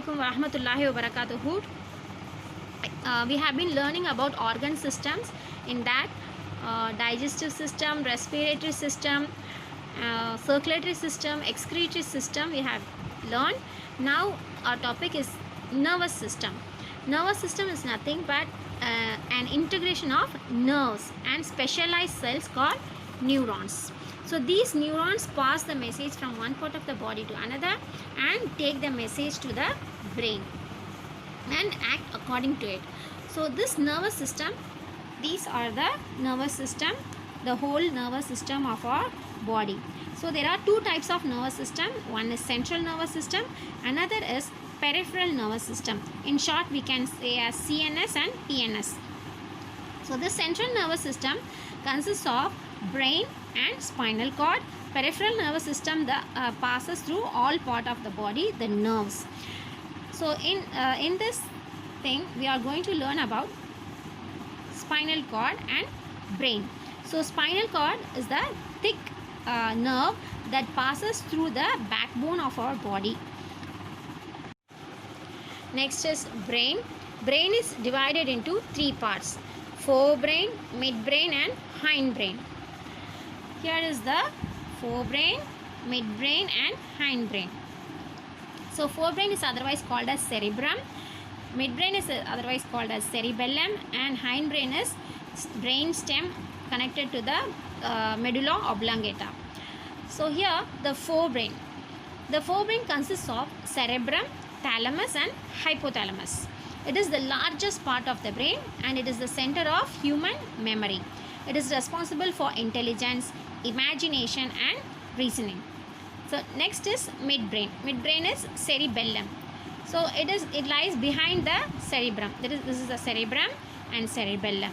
alaikum wa rahmatullahi wa barakatuhu. We have been learning about organ systems. In that, digestive system, respiratory system, circulatory system, excretory system we have learned. Now our topic is nervous system. Nervous system is nothing but an integration of nerves and specialized cells called neurons. So these neurons pass the message from one part of the body to another and take the message to the brain and act according to it. So this nervous system, these are the nervous system, the whole nervous system of our body. So there are two types of nervous system. One is central nervous system, another is peripheral nervous system. In short, we can say as CNS and PNS. So this central nervous system consists of brain and spinal cord. Peripheral nervous system passes through all part of the body, the nerves. So in this thing we are going to learn about spinal cord and brain. So spinal cord is the thick nerve that passes through the backbone of our body. Next is brain. Brain is divided into three parts: forebrain, midbrain and hindbrain. Here is the forebrain, midbrain and hindbrain. So forebrain is otherwise called as cerebrum, midbrain is otherwise called as cerebellum, and hindbrain is brain stem connected to the medulla oblongata. So here the forebrain. The forebrain consists of cerebrum, thalamus and hypothalamus. It is the largest part of the brain and it is the center of human memory. It is responsible for intelligence, imagination and reasoning. So next is midbrain. Midbrain is cerebellum. So it lies behind the cerebrum. This is the cerebrum and cerebellum.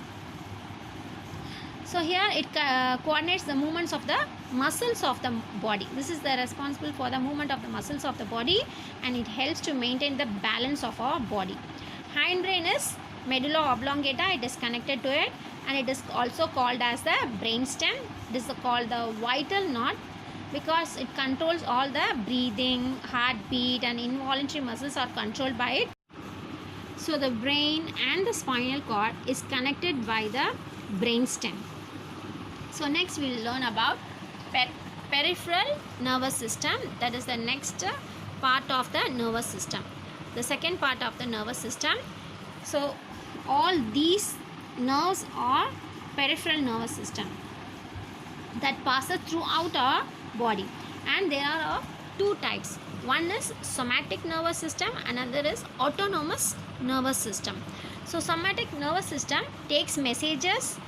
So here it coordinates the movements of the muscles of the body. This is the responsible for the movement of the muscles of the body and it helps to maintain the balance of our body. Hindbrain is medulla oblongata. It is connected to it and it is also called as the brain stem. It is called the vital knot because it controls all the breathing, heartbeat and involuntary muscles are controlled by it. So the brain and the spinal cord is connected by the brain stem. So next we will learn about peripheral nervous system. That is the next part of the nervous system. The second part of the nervous system. So all these nerves are peripheral nervous system that passes throughout our body, and there are two types. One is somatic nervous system, another is autonomous nervous system. So somatic nervous system takes messages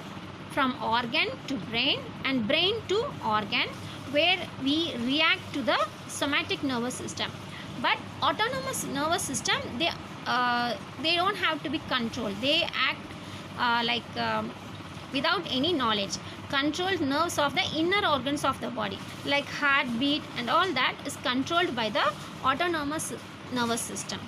from organ to brain and brain to organ, where we react to the somatic nervous system. But autonomous nervous system, they don't have to be controlled. They act without any knowledge. Controlled nerves of the inner organs of the body like heartbeat and all that is controlled by the autonomous nervous system.